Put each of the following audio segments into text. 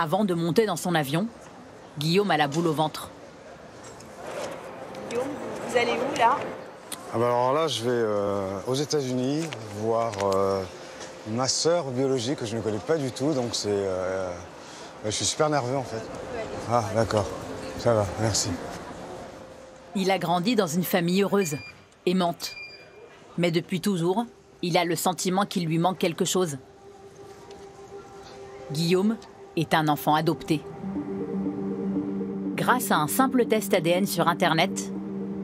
Avant de monter dans son avion, Guillaume a la boule au ventre. Guillaume, vous allez où là? Ah bah alors là, je vais aux États-Unis voir ma sœur biologique que je ne connais pas du tout, donc je suis super nerveux en fait. Ah d'accord, ça va, merci. Il a grandi dans une famille heureuse, aimante. Mais depuis toujours, il a le sentiment qu'il lui manque quelque chose. Guillaume est un enfant adopté. Grâce à un simple test ADN sur Internet,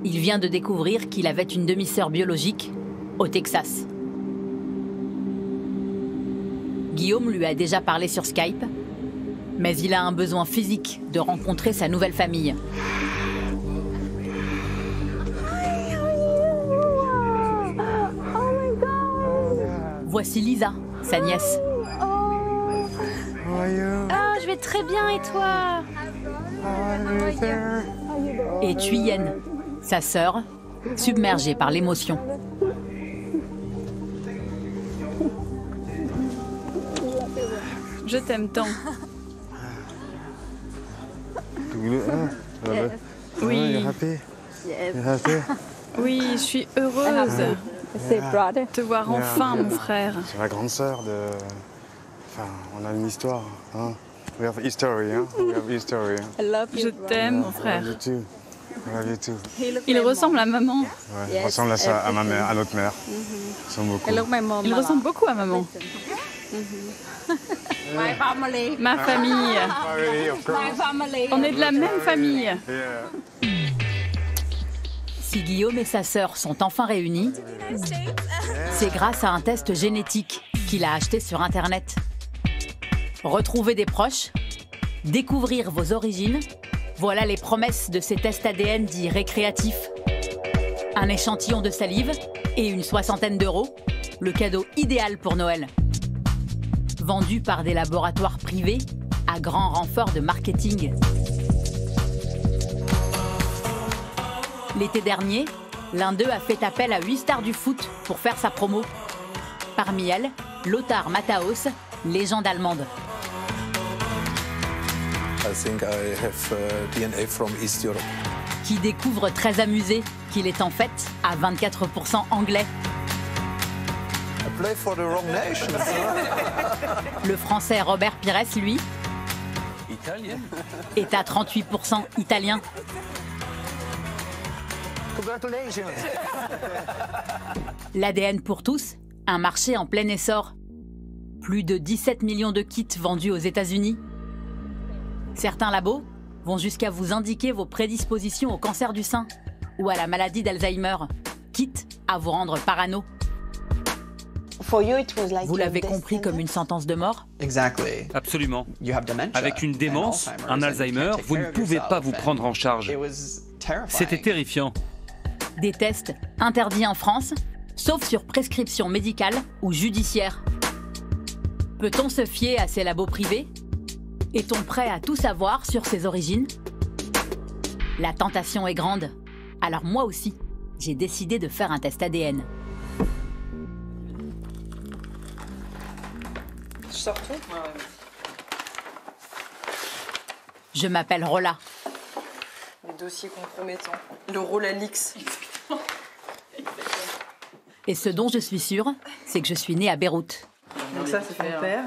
il vient de découvrir qu'il avait une demi-sœur biologique au Texas. Guillaume lui a déjà parlé sur Skype, mais il a un besoin physique de rencontrer sa nouvelle famille. Voici Lisa, sa nièce. Ah, je vais très bien et toi? Et Thuyen, sa sœur, submergée par l'émotion. Je t'aime tant. Oui. Oui, je suis heureuse de te voir enfin, mon frère. C'est la grande sœur de... Enfin, on a une histoire, hein. We have history, hein. We have history. Je t'aime, mon frère. I love you too. I love you too. Il ressemble à maman. Ouais, il ressemble à ma mère, à notre mère. Ils ressemble beaucoup. Il ressemble beaucoup à maman. Ma famille. On est de la même famille. Si Guillaume et sa sœur sont enfin réunis, c'est grâce à un test génétique qu'il a acheté sur Internet. Retrouver des proches, découvrir vos origines, voilà les promesses de ces tests ADN dits récréatifs. Un échantillon de salive et une soixantaine d'euros, le cadeau idéal pour Noël. Vendu par des laboratoires privés à grand renfort de marketing. L'été dernier, l'un d'eux a fait appel à 8 stars du foot pour faire sa promo. Parmi elles, Lothar Matthäus, légende allemande. I think I have DNA from East Europe. Qui découvre très amusé qu'il est en fait à 24% anglais. I play for the wrong nation. Le français Robert Pires, lui, Italien. est à 38% italien. Congratulations. L'ADN pour tous, un marché en plein essor. Plus de 17 millions de kits vendus aux États-Unis. Certains labos vont jusqu'à vous indiquer vos prédispositions au cancer du sein ou à la maladie d'Alzheimer, quitte à vous rendre parano. Vous l'avez compris comme une sentence de mort? Absolument. Avec une démence, un Alzheimer, vous ne pouvez pas vous prendre en charge. C'était terrifiant. Des tests interdits en France, sauf sur prescription médicale ou judiciaire. Peut-on se fier à ces labos privés? Est-on prêt à tout savoir sur ses origines? La tentation est grande. Alors moi aussi, j'ai décidé de faire un test ADN. Je sors tout? Je m'appelle Rola. Les dossiers compromettants. Le Rolalix. Et ce dont je suis sûre, c'est que je suis née à Beyrouth. Donc ça, c'est ton père.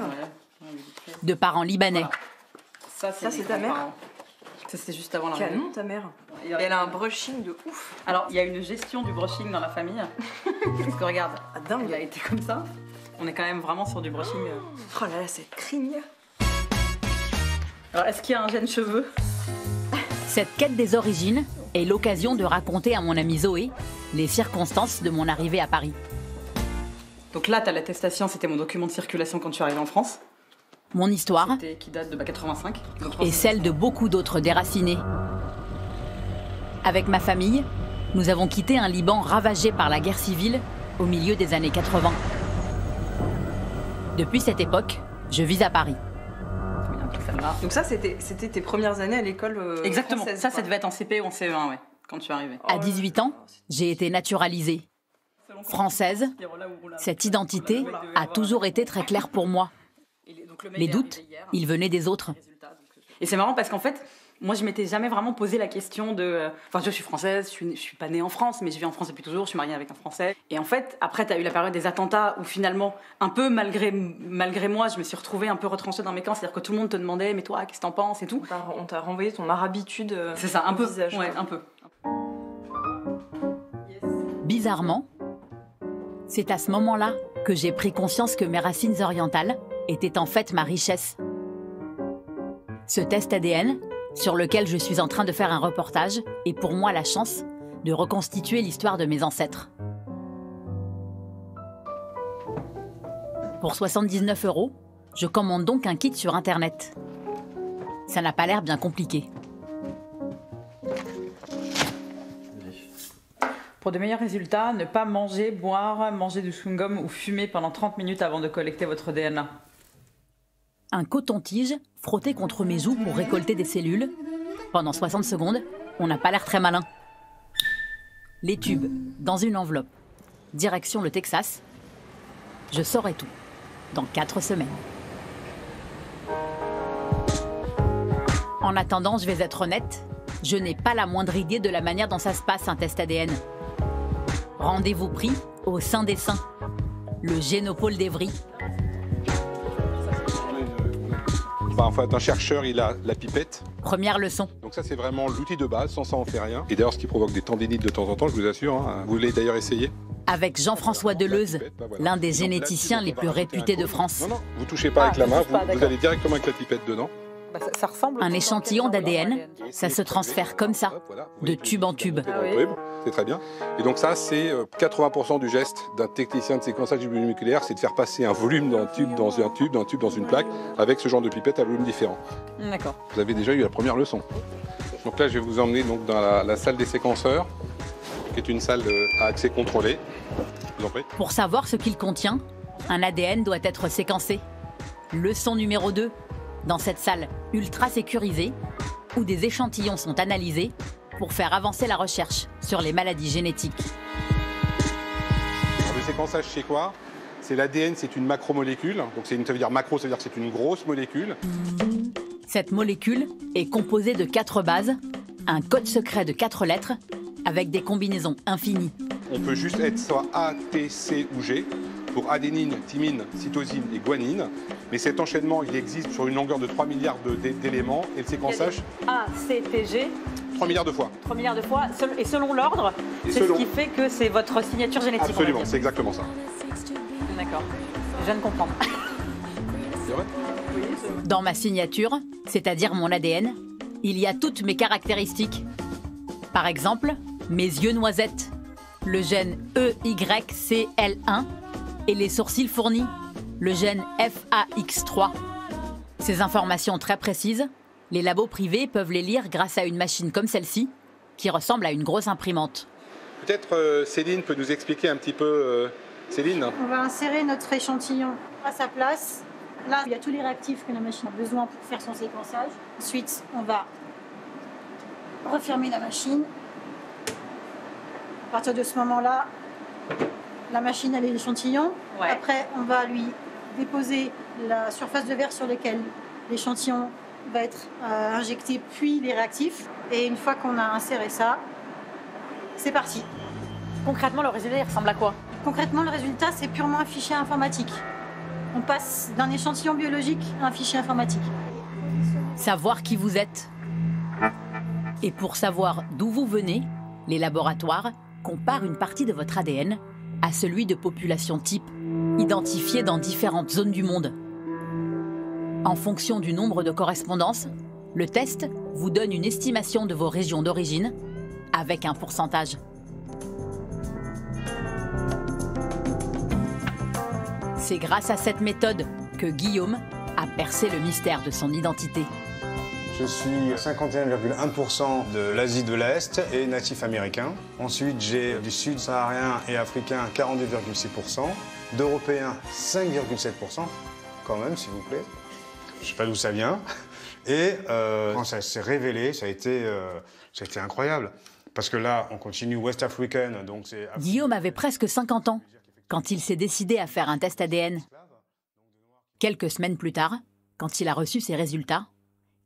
De parents libanais. Ça, c'est ta mère? Ça, c'était juste avant la Canon, ta mère. Et elle a un brushing de ouf. Alors, il y a une gestion du brushing dans la famille. Parce que regarde, dingue. elle a été comme ça. On est quand même vraiment sur du brushing. Oh là là, cette crigne. Alors, est-ce qu'il y a un gène cheveux? Cette quête des origines est l'occasion de raconter à mon amie Zoé les circonstances de mon arrivée à Paris. Donc là, t'as l'attestation, c'était mon document de circulation quand je suis arrivée en France. Mon histoire, Qui date de 85. et celle de beaucoup d'autres déracinés. Avec ma famille, nous avons quitté un Liban ravagé par la guerre civile au milieu des années 80. Depuis cette époque, je vis à Paris. Donc ça, c'était tes premières années à l'école Exactement, française, ça quoi. devait être en CP ou en CE1, ouais, quand tu es arrivée. À 18 ans, j'ai été naturalisée. Française, cette identité a toujours été très claire pour moi. Les doutes, ils venaient des autres. Et c'est marrant parce qu'en fait, moi, je m'étais jamais vraiment posé la question de... Enfin, je suis française, je suis pas née en France, mais je vis en France depuis toujours, je suis mariée avec un Français. Et en fait, après, tu as eu la période des attentats où finalement, un peu malgré moi, je me suis retrouvée un peu retranchée dans mes camps. C'est-à-dire que tout le monde te demandait, mais toi, qu'est-ce que t'en penses et tout. On t'a renvoyé ton marabitude. C'est ça, un peu. Visage, ouais, un peu. Bizarrement, c'est à ce moment-là que j'ai pris conscience que mes racines orientales étaient en fait ma richesse. Ce test ADN, sur lequel je suis en train de faire un reportage, est pour moi la chance de reconstituer l'histoire de mes ancêtres. Pour 79 €, je commande donc un kit sur Internet. Ça n'a pas l'air bien compliqué. Pour de meilleurs résultats, ne pas manger, boire, manger du chewing-gum ou fumer pendant 30 minutes avant de collecter votre DNA. Un coton-tige frotté contre mes joues pour récolter des cellules. Pendant 60 secondes, on n'a pas l'air très malin. Les tubes, dans une enveloppe. Direction le Texas. Je saurai tout, dans 4 semaines. En attendant, je vais être honnête, je n'ai pas la moindre idée de la manière dont ça se passe un test ADN. Rendez-vous pris au sein des saints, le Génopôle d'Evry. En fait, un chercheur, il a la pipette. Première leçon. Donc ça, c'est vraiment l'outil de base. Sans ça, on fait rien. Et d'ailleurs, ce qui provoque des tendinites de temps en temps, je vous assure. Hein. Vous voulez d'ailleurs essayer? Avec Jean-François Deleuze, l'un des généticiens les plus réputés de France. Non, non, vous touchez pas avec la main. Vous allez directement avec la pipette dedans. Ça ressemble Un échantillon d'ADN, ça se transfère comme ça, de tube en tube. C'est très bien. Et donc ça, c'est 80% du geste d'un technicien de séquençage nucléaire, c'est de faire passer un volume d'un tube dans un tube, d'un tube dans une plaque, avec ce genre de pipette à volume différent. D'accord. Vous avez déjà eu la première leçon. Donc là, je vais vous emmener donc dans la salle des séquenceurs, qui est une salle à accès contrôlé. Je vous en prie. Pour savoir ce qu'il contient, un ADN doit être séquencé. Leçon numéro 2. Dans cette salle ultra sécurisée, où des échantillons sont analysés pour faire avancer la recherche sur les maladies génétiques. Alors, le séquençage, c'est quoi? C'est l'ADN, c'est une macromolécule. Donc ça veut dire macro, ça veut dire que c'est une grosse molécule. Cette molécule est composée de 4 bases, un code secret de 4 lettres, avec des combinaisons infinies. On peut juste être soit A, T, C ou G, pour adénine, thymine, cytosine et guanine. Mais cet enchaînement, il existe sur une longueur de 3 milliards d'éléments. Et le séquençage... A, C, T, G. 3 milliards de fois. 3 milliards de fois. Et selon l'ordre, c'est ce qui fait que c'est votre signature génétique. Absolument, c'est exactement ça. D'accord. Je viens de comprendre. C'est vrai? Dans ma signature, c'est-à-dire mon ADN, il y a toutes mes caractéristiques. Par exemple, mes yeux noisettes, le gène EYCL1 et les sourcils fournis, le gène FAX3. Ces informations très précises, les labos privés peuvent les lire grâce à une machine comme celle-ci, qui ressemble à une grosse imprimante. Peut-être Céline peut nous expliquer un petit peu... Céline? On va insérer notre échantillon à sa place. Là, il y a tous les réactifs que la machine a besoin pour faire son séquençage. Ensuite, on va refermer la machine. À partir de ce moment-là, la machine a l'échantillon. Ouais. Après, on va lui déposer la surface de verre sur laquelle l'échantillon va être injecté, puis les réactifs. Et une fois qu'on a inséré ça, c'est parti. Concrètement, le résultat, il ressemble à quoi? Concrètement, le résultat, c'est purement un fichier informatique. On passe d'un échantillon biologique à un fichier informatique. Savoir qui vous êtes. Et pour savoir d'où vous venez, les laboratoires comparent une partie de votre ADN à celui de populations type, identifiées dans différentes zones du monde. En fonction du nombre de correspondances, le test vous donne une estimation de vos régions d'origine avec un pourcentage. C'est grâce à cette méthode que Guillaume a percé le mystère de son identité. Je suis 51,1% de l'Asie de l'Est et natif américain. Ensuite, j'ai du sud-saharien et africain 42,6%, d'européens 5,7%, quand même, s'il vous plaît. Je ne sais pas d'où ça vient. Et quand ça s'est révélé, ça a été incroyable. Parce que là, on continue West African, donc c'est... Guillaume avait presque 50 ans quand il s'est décidé à faire un test ADN. Quelques semaines plus tard, quand il a reçu ses résultats,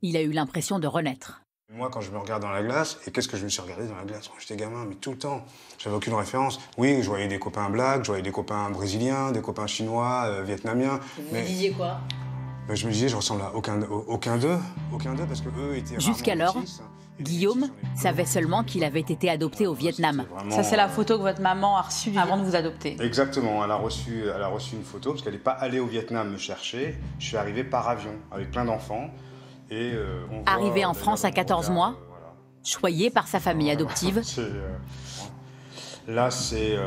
il a eu l'impression de renaître. Moi, quand je me regarde dans la glace, et qu'est-ce que je me suis regardé dans la glace quand j'étais gamin, mais tout le temps. J'avais aucune référence. Oui, je voyais des copains blacks, je voyais des copains brésiliens, des copains chinois, vietnamiens. Vous disiez quoi? Je me disais, je ressemble à aucun d'eux, parce que eux étaient. Jusqu'alors, Guillaume savait seulement qu'il avait été adopté au Vietnam. Ça, c'est la photo que votre maman a reçue avant de vous adopter. Exactement, elle a reçu une photo, parce qu'elle n'est pas allée au Vietnam me chercher. Je suis arrivé par avion, avec plein d'enfants. Arrivé en France à 14 mois, choyé par sa famille adoptive. Là, c'est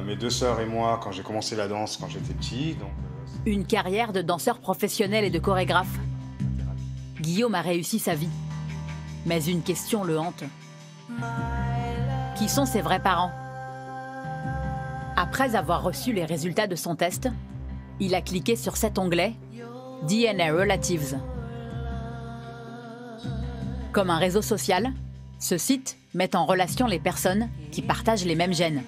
mes 2 sœurs et moi quand j'ai commencé la danse quand j'étais petit. Une carrière de danseur professionnel et de chorégraphe. Guillaume a réussi sa vie. Mais une question le hante. Qui sont ses vrais parents? Après avoir reçu les résultats de son test, il a cliqué sur cet onglet « DNA Relatives ». Comme un réseau social, ce site met en relation les personnes qui partagent les mêmes gènes.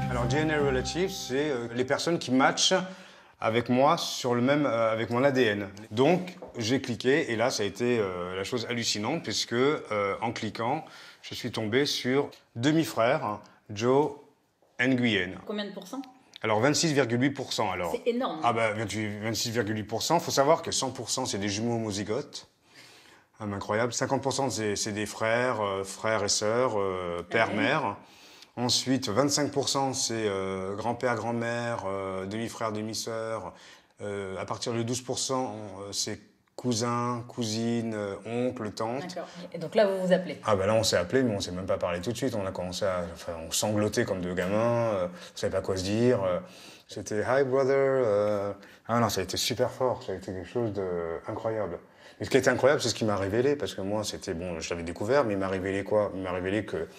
Alors DNA Relatives, c'est les personnes qui matchent avec moi sur le même, avec mon ADN. Donc j'ai cliqué et là ça a été la chose hallucinante puisque en cliquant, je suis tombé sur demi-frère Joe Nguyen. Combien de pourcents? Alors 26,8%. C'est énorme. Ah bah 26,8%. Il faut savoir que 100% c'est des jumeaux homozygotes. Incroyable. 50% c'est des frères, frères et sœurs, père, mère. Ensuite, 25% c'est grand-père, grand-mère, demi-frère, demi-sœur. À partir de 12%, c'est cousin, cousine, oncle, tante. D'accord. Et donc là, vous vous appelez? Ah bah là, on s'est appelé, mais on s'est même pas parlé tout de suite. On a commencé on sanglotait comme 2 gamins. On savait pas quoi se dire. C'était hi brother. Ah non, ça a été super fort. Ça a été quelque chose d'incroyable. Et ce qui a été incroyable, c'est ce qui m'a révélé, parce que moi, c'était bon, je l'avais découvert, mais il m'a révélé quoi? Il m'a révélé que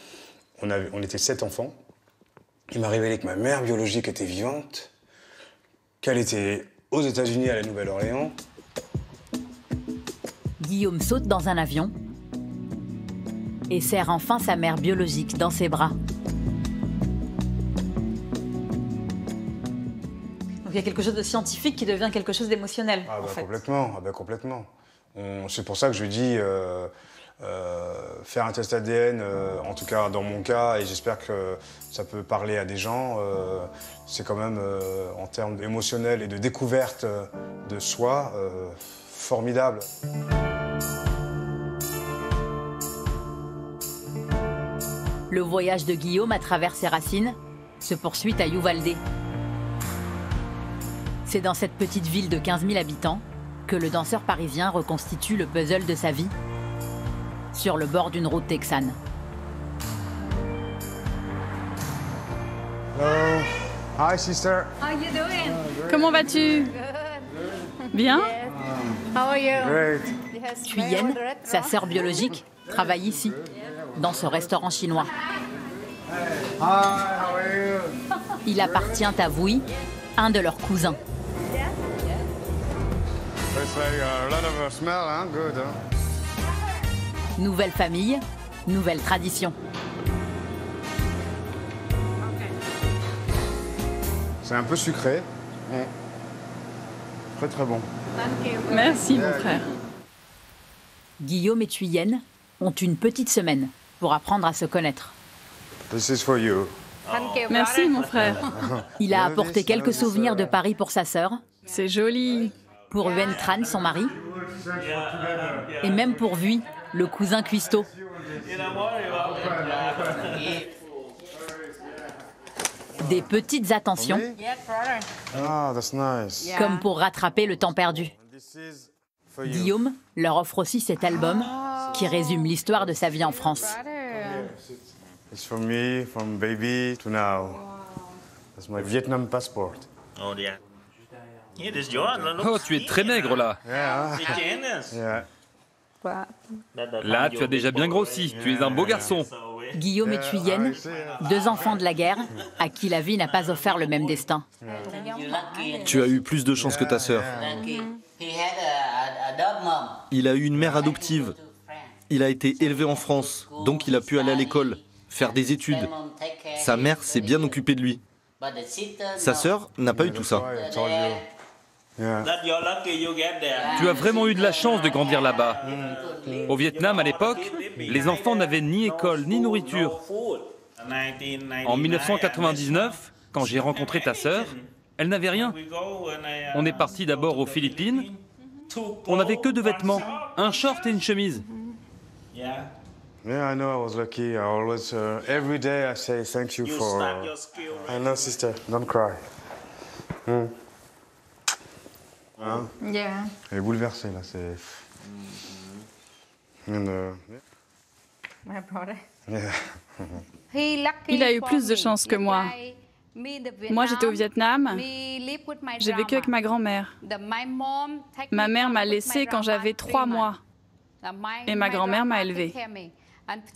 on était 7 enfants. Il m'a révélé que ma mère biologique était vivante, qu'elle était aux États-Unis à la Nouvelle-Orléans. Guillaume saute dans un avion et serre enfin sa mère biologique dans ses bras. Donc il y a quelque chose de scientifique qui devient quelque chose d'émotionnel. Ah bah en fait. complètement, ah bah complètement. C'est pour ça que je dis faire un test ADN, en tout cas dans mon cas, et j'espère que ça peut parler à des gens, c'est quand même en termes émotionnels et de découverte de soi, formidable. Le voyage de Guillaume à travers ses racines se poursuit à Uvalde. C'est dans cette petite ville de 15 000 habitants que le danseur parisien reconstitue le puzzle de sa vie sur le bord d'une route texane. Hello. Hi sister. How you doing? Comment vas-tu? Bien? How are you? Great. Thuyen, sa sœur biologique, travaille ici, dans ce restaurant chinois. Hi, how are you? Il appartient à Vui, un de leurs cousins. It's like a lot of smell, hein? Good, hein? Nouvelle famille, nouvelle tradition. C'est un peu sucré. Très très bon. Merci, mon frère. Guillaume et Thuyen ont une petite semaine pour apprendre à se connaître. This is for you. Merci, mon frère. Il a apporté quelques souvenirs de Paris pour sa sœur, C'est joli. pour Yuan Tran, son mari, et même pour Vui, le cousin cuistot. Des petites attentions, Ah, that's nice. comme pour rattraper le temps perdu. Guillaume leur offre aussi cet album qui résume l'histoire de sa vie en France. It's for me, from baby to now. That's my Vietnam passport. Oh, tu es très maigre là. Yeah. Yeah. Là, tu as déjà bien grossi. Tu es un beau garçon. Guillaume et Thuyen, 2 enfants de la guerre, à qui la vie n'a pas offert le même destin. Tu as eu plus de chance que ta sœur. Il a eu une mère adoptive. Il a été élevé en France, donc il a pu aller à l'école, faire des études. Sa mère s'est bien occupée de lui. Sa sœur n'a pas eu tout ça. Tu as vraiment eu de la chance de grandir là-bas. Au Vietnam, à l'époque, les enfants n'avaient ni école ni nourriture. En 1999, quand j'ai rencontré ta sœur, elle n'avait rien. On est parti d'abord aux Philippines. On n'avait que 2 vêtements, un short et une chemise. Yeah, I know I was lucky. I always, every day I say thank you for... I know, sister, don't cry. Hein? Yeah. Elle est bouleversée, là, c'est... My brother. Yeah. Il a eu plus de chance que moi. Moi, j'étais au Vietnam. J'ai vécu avec ma grand-mère. Ma mère m'a laissée quand j'avais 3 mois. Et ma grand-mère m'a élevée.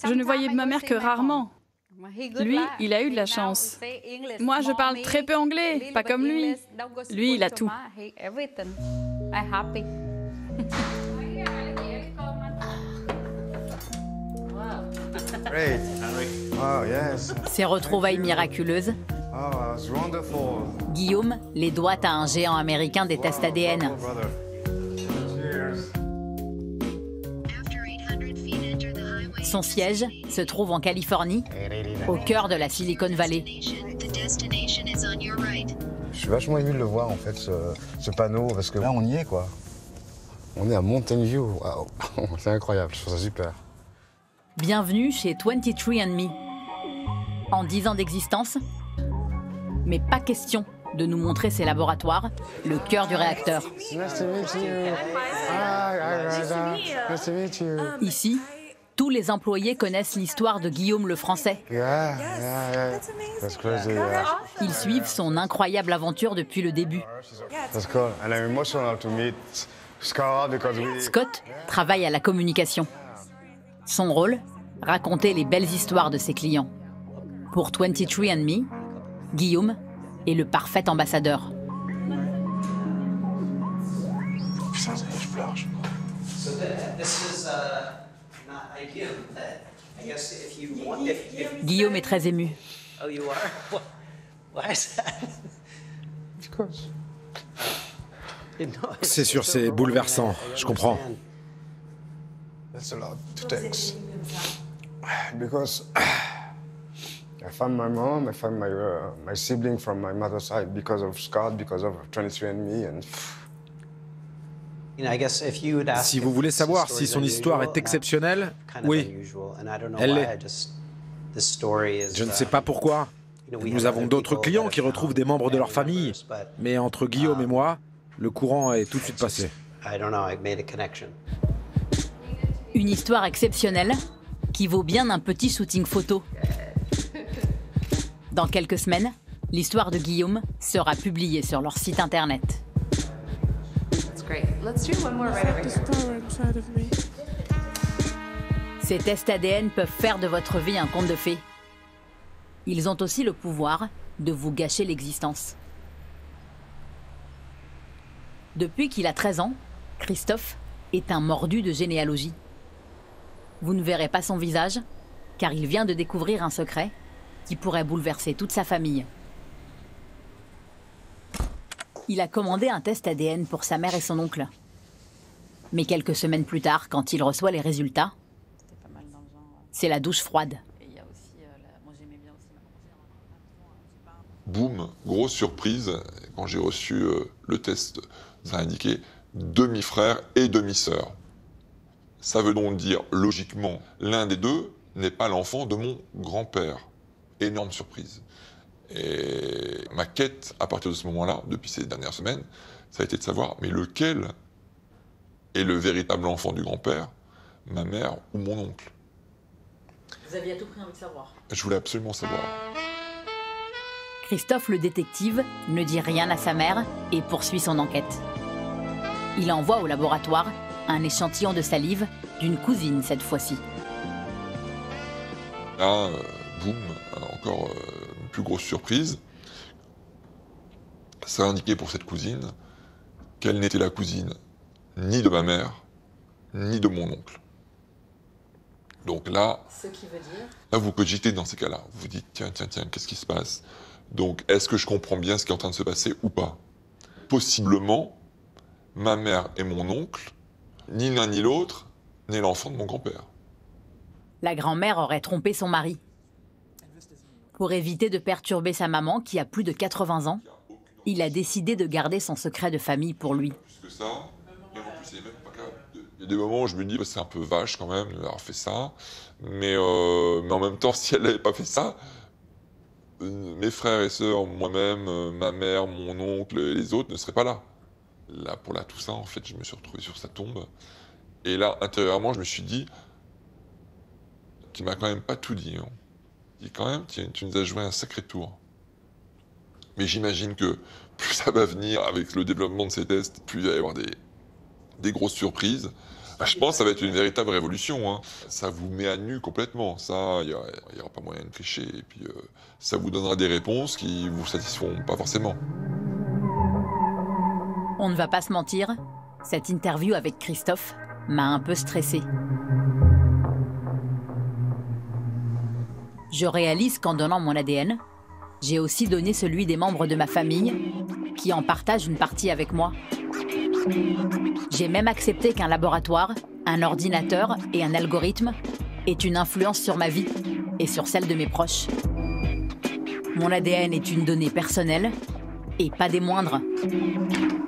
Je ne voyais ma mère que rarement. Lui, il a eu de la chance. Moi, je parle très peu anglais, pas comme lui. Lui, il a tout. Great. Oh, yes. Ces retrouvailles miraculeuses, Oh, it's wonderful. Guillaume les doit à un géant américain des tests ADN. Oh, brother. Cheers. Son siège se trouve en Californie, au cœur de la Silicon Valley. Je suis vachement ému de le voir, en fait, ce panneau, parce que là, on y est, quoi. On est à Mountain View. Waouh. C'est incroyable, je trouve ça super. Bienvenue chez 23andMe. En 10 ans d'existence, mais pas question de nous montrer ses laboratoires, le cœur du réacteur. Nice to meet you. Hi, Rada. Nice to meet you. Ici, tous les employés connaissent l'histoire de Guillaume le Français. Yeah. That's crazy, yeah. Ils suivent son incroyable aventure depuis le début. That's cool. And I'm emotional to meet Scott because we... Scott travaille à la communication. Son rôle, raconter les belles histoires de ses clients. Pour 23andMe, Guillaume est le parfait ambassadeur. Guillaume est très ému. C'est sûr, c'est bouleversant, je comprends. That's a lot to take. Because I found my mom, I found my sibling from my mother's side because of Scott, because of 23andMe, and... Si vous voulez savoir si son histoire est exceptionnelle, oui, elle l'est. Je ne sais pas pourquoi. Nous avons d'autres clients qui retrouvent des membres de leur famille, mais entre Guillaume et moi, le courant est tout de suite passé. Une histoire exceptionnelle qui vaut bien un petit shooting photo. Dans quelques semaines, l'histoire de Guillaume sera publiée sur leur site internet. Ces tests ADN peuvent faire de votre vie un conte de fées. Ils ont aussi le pouvoir de vous gâcher l'existence. Depuis qu'il a 13 ans, Christophe est un mordu de généalogie. Vous ne verrez pas son visage, car il vient de découvrir un secret qui pourrait bouleverser toute sa famille. Il a commandé un test ADN pour sa mère et son oncle. Mais quelques semaines plus tard, quand il reçoit les résultats, c'est la douche froide. Boum, grosse surprise, quand j'ai reçu le test, ça indiquait demi-frère et demi-sœur. Ça veut donc dire, logiquement, l'un des deux n'est pas l'enfant de mon grand-père. Énorme surprise. Et ma quête, à partir de ce moment-là, depuis ces dernières semaines, ça a été de savoir, mais lequel est le véritable enfant du grand-père, ma mère ou mon oncle? Vous aviez à tout prix envie de savoir. Je voulais absolument savoir. Christophe le détective ne dit rien à sa mère et poursuit son enquête. Il envoie au laboratoire un échantillon de salive d'une cousine cette fois-ci. Là, boum, encore une plus grosse surprise. Ça indiquait pour cette cousine qu'elle n'était la cousine ni de ma mère, ni de mon oncle. Donc là, ce qui veut dire... là vous cogitez dans ces cas-là. Vous vous dites, tiens, qu'est-ce qui se passe? Donc, est-ce que je comprends bien ce qui est en train de se passer ou pas? Possiblement, ma mère et mon oncle, ni l'un ni l'autre n'est l'enfant de mon grand-père. La grand-mère aurait trompé son mari. Pour éviter de perturber sa maman, qui a plus de 80 ans, il a décidé de garder son secret de famille pour lui. Plus que ça, et en plus, il est même pas capable il y a des moments où je me dis, bah, c'est un peu vache quand même d'avoir fait ça, mais en même temps, si elle n'avait pas fait ça, mes frères et sœurs, moi-même, ma mère, mon oncle et les autres ne seraient pas là. Là, pour la Toussaint, en fait, je me suis retrouvé sur sa tombe. Et là, intérieurement, je me suis dit, tu m'as quand même pas tout dit. Hein. Je dis quand même, tu nous as joué un sacré tour. Mais j'imagine que plus ça va venir avec le développement de ces tests, plus il va y avoir des grosses surprises. Bah, je pense que ça va être une véritable révolution. Hein. Ça vous met à nu complètement. Ça, il n'y aura pas moyen de tricher. Et puis, ça vous donnera des réponses qui vous satisferont pas forcément. On ne va pas se mentir, cette interview avec Christophe m'a un peu stressée. Je réalise qu'en donnant mon ADN, j'ai aussi donné celui des membres de ma famille qui en partagent une partie avec moi. J'ai même accepté qu'un laboratoire, un ordinateur et un algorithme aient une influence sur ma vie et sur celle de mes proches. Mon ADN est une donnée personnelle et pas des moindres.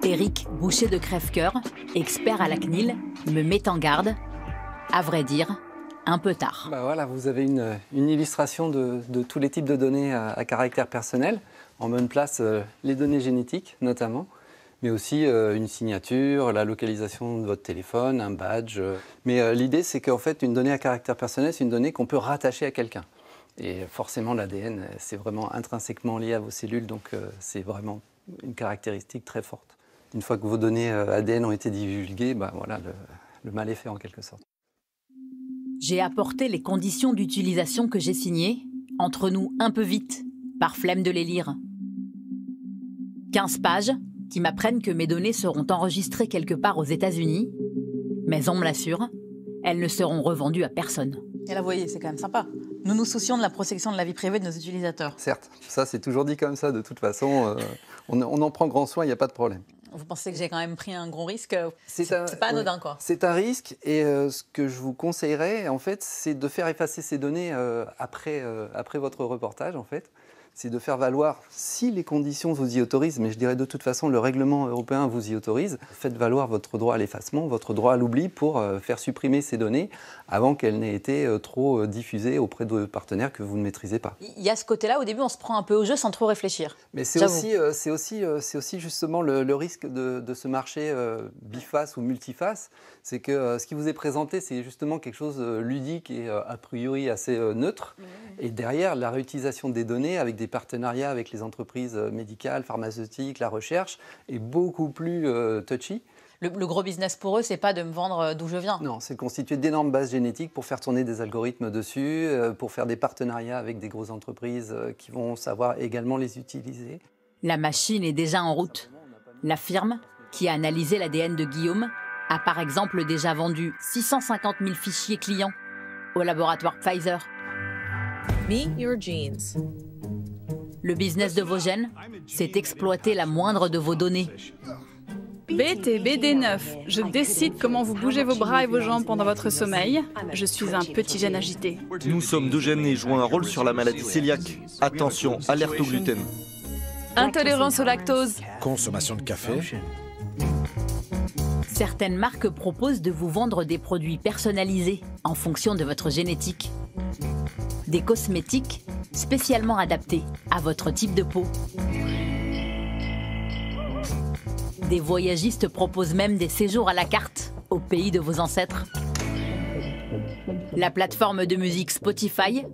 Éric Boucher de Crèvecoeur, expert à la CNIL, me met en garde. À vrai dire, un peu tard. Bah voilà, vous avez une illustration de tous les types de données à caractère personnel. En bonne place, les données génétiques notamment, mais aussi une signature, la localisation de votre téléphone, un badge. Mais l'idée, c'est qu'en fait, une donnée à caractère personnel, c'est une donnée qu'on peut rattacher à quelqu'un. Et forcément, l'ADN, c'est vraiment intrinsèquement lié à vos cellules, donc c'est vraiment une caractéristique très forte. Une fois que vos données ADN ont été divulguées, bah voilà, le mal est fait en quelque sorte. J'ai apporté les conditions d'utilisation que j'ai signées, entre nous un peu vite, par flemme de les lire. 15 pages qui m'apprennent que mes données seront enregistrées quelque part aux États-Unis, mais on me l'assure, elles ne seront revendues à personne. Et là, vous voyez, c'est quand même sympa. Nous nous soucions de la protection de la vie privée de nos utilisateurs. Certes, ça c'est toujours dit comme ça, de toute façon, on en prend grand soin, il n'y a pas de problème. Vous pensez que j'ai quand même pris un gros risque? C'est pas anodin, quoi. C'est un risque, et ce que je vous conseillerais, en fait, c'est de faire effacer ces données après votre reportage, en fait. C'est de faire valoir, si les conditions vous y autorisent, mais je dirais de toute façon le règlement européen vous y autorise, faites valoir votre droit à l'effacement, votre droit à l'oubli pour faire supprimer ces données avant qu'elles n'aient été trop diffusées auprès de partenaires que vous ne maîtrisez pas. Il y a ce côté-là, au début on se prend un peu au jeu sans trop réfléchir. Mais c'est aussi justement le risque de ce marché biface ou multiface, c'est que ce qui vous est présenté, c'est justement quelque chose de ludique et a priori assez neutre, et derrière la réutilisation des données avec des partenariats avec les entreprises médicales, pharmaceutiques, la recherche, est beaucoup plus touchy. Le gros business pour eux, c'est pas de me vendre d'où je viens. Non, c'est constitué d'énormes bases génétiques pour faire tourner des algorithmes dessus, pour faire des partenariats avec des grosses entreprises qui vont savoir également les utiliser. La machine est déjà en route. La firme, qui a analysé l'ADN de Guillaume, a par exemple déjà vendu 650 000 fichiers clients au laboratoire Pfizer. Meet your genes. Le business de vos gènes, c'est exploiter la moindre de vos données. BTBD9, je décide comment vous bougez vos bras et vos jambes pendant votre sommeil. Je suis un petit gène agité. Nous sommes deux gènes et jouons un rôle sur la maladie cœliaque. Attention, alerte au gluten. Intolérance au lactose. Consommation de café. Certaines marques proposent de vous vendre des produits personnalisés en fonction de votre génétique. Des cosmétiques spécialement adaptés à votre type de peau. Des voyagistes proposent même des séjours à la carte au pays de vos ancêtres. La plateforme de musique Spotify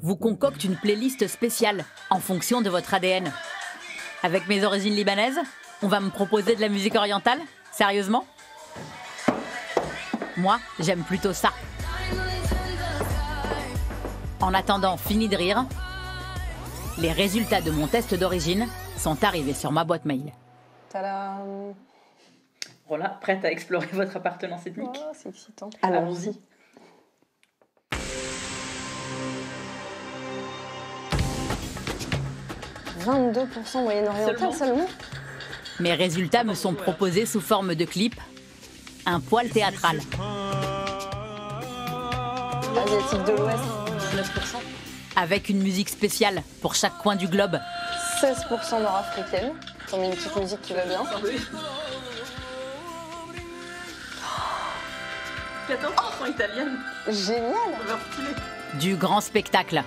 vous concocte une playlist spéciale en fonction de votre ADN. Avec mes origines libanaises, on va me proposer de la musique orientale? Sérieusement? Moi, j'aime plutôt ça. En attendant, fini de rire. Les résultats de mon test d'origine sont arrivés sur ma boîte mail. Tadam! Voilà, prête à explorer votre appartenance ethnique? Oh, c'est excitant. Allons-y. « 22% Moyen-Oriental seulement ?» Mes résultats me sont proposés sous forme de clip, un poil théâtral. Asiatique de l'Ouest, 9%. Avec une musique spéciale pour chaque coin du globe. 16% nord-africaine. On met une petite musique qui va bien. 14% italienne. Génial. Du grand spectacle.